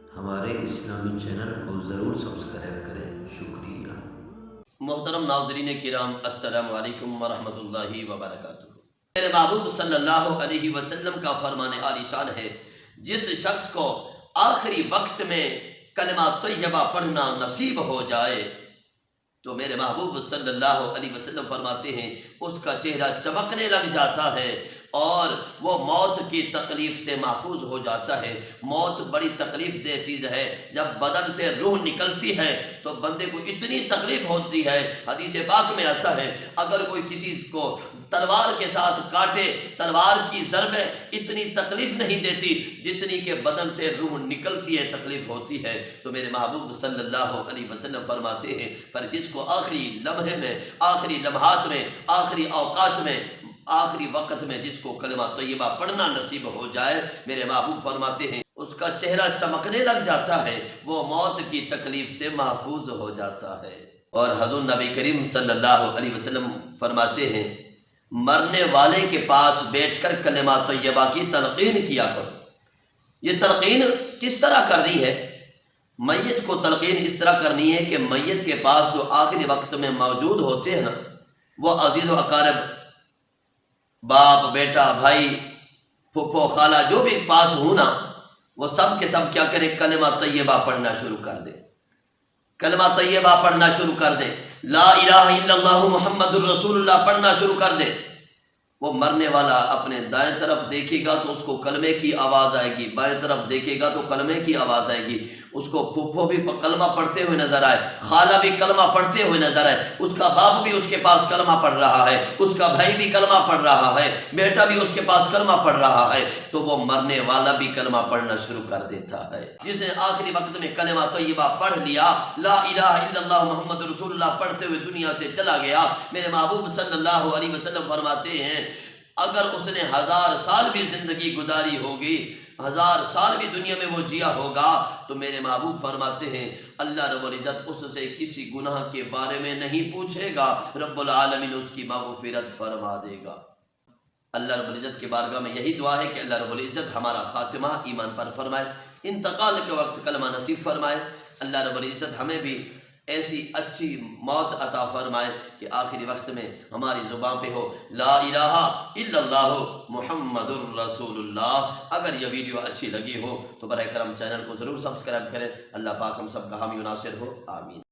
ہمارے اسلامی چینل کو ضرور سبسکرائب کریں، شکریہ۔ محترم ناظرین کرام، السلام علیکم ورحمۃ اللہ وبرکاتہ۔ میرے محبوب صلی اللہ علیہ وسلم کا فرمان عالی شان ہے، جس شخص کو آخری وقت میں کلمہ طیبہ پڑھنا نصیب ہو جائے تو میرے محبوب صلی اللہ علیہ وسلم فرماتے ہیں اس کا چہرہ چمکنے لگ جاتا ہے اور وہ موت کی تکلیف سے محفوظ ہو جاتا ہے۔ موت بڑی تکلیف دہ چیز ہے، جب بدن سے روح نکلتی ہے تو بندے کو اتنی تکلیف ہوتی ہے، حدیث پاک میں آتا ہے اگر کوئی کسی کو تلوار کے ساتھ کاٹے، تلوار کی ضربیں اتنی تکلیف نہیں دیتی جتنی کہ بدن سے روح نکلتی ہے تکلیف ہوتی ہے۔ تو میرے محبوب صلی اللہ علیہ وسلم فرماتے ہیں پر جس کو آخری لمحے میں، آخری لمحات میں، آخری اوقات میں، آخری وقت میں جس کو کلمہ طیبہ پڑھنا نصیب ہو جائے، میرے محبوب فرماتے ہیں اس کا چہرہ چمکنے لگ جاتا ہے، وہ موت کی تکلیف سے محفوظ ہو جاتا ہے۔ اور حضور نبی کریم صلی اللہ علیہ وسلم فرماتے ہیں مرنے والے کے پاس بیٹھ کر کلمہ طیبہ کی تلقین کیا کرو۔ یہ تلقین کس طرح کرنی ہے؟ میت کو تلقین اس طرح کرنی ہے کہ میت کے پاس جو آخری وقت میں موجود ہوتے ہیں نا، وہ عزیز و اقارب، باپ، بیٹا، بھائی، پھپھو، خالہ، جو بھی پاس ہوں نا، وہ سب کے سب کیا کریں؟ کلمہ طیبہ پڑھنا شروع کر دیں، کلمہ طیبہ پڑھنا شروع کر دیں، لا الہ الا اللہ محمد الرسول اللہ پڑھنا شروع کر دیں۔ وہ مرنے والا اپنے دائیں طرف دیکھے گا تو اس کو کلمے کی آواز آئے گی، بائیں طرف دیکھے گا تو کلمے کی آواز آئے گی، اس کو پھوپھو بھی کلمہ پڑھتے ہوئے نظر آئے، خالہ بھی کلمہ پڑھتے ہوئے نظر آئے، اس کا باپ بھی اس کے پاس کلمہ پڑھ رہا ہے، اس کا بھائی بھی کلمہ پڑھ رہا ہے، بیٹا بھی اس کے پاس کلمہ پڑھ رہا ہے، تو وہ مرنے والا بھی کلمہ پڑھنا شروع کر دیتا ہے۔ جس نے آخری وقت میں کلمہ طیبہ پڑھ لیا، لا الہ الا اللہ محمد رسول اللہ پڑھتے ہوئے دنیا سے چلا گیا، میرے محبوب صلی اللہ علیہ وسلم فرماتے ہیں اگر اس نے 1000 سال بھی زندگی گزاری ہوگی، 1000 سال بھی دنیا میں وہ جیا ہوگا، تو میرے محبوب فرماتے ہیں اللہ رب العزت اس سے کسی گناہ کے بارے میں نہیں پوچھے گا، رب العالمین اس کی مغفرت فرما دے گا۔ اللہ رب العزت کے بارگاہ میں یہی دعا ہے کہ اللہ رب العزت ہمارا خاتمہ ایمان پر فرمائے، انتقال کے وقت کلمہ نصیب فرمائے۔ اللہ رب العزت ہمیں بھی ایسی اچھی موت عطا فرمائے کہ آخری وقت میں ہماری زبان پہ ہو لا الہ الا اللہ محمد الرسول اللہ۔ اگر یہ ویڈیو اچھی لگی ہو تو براہ کرم چینل کو ضرور سبسکرائب کریں۔ اللہ پاک ہم سب کا حامی و ناصر ہو، آمین۔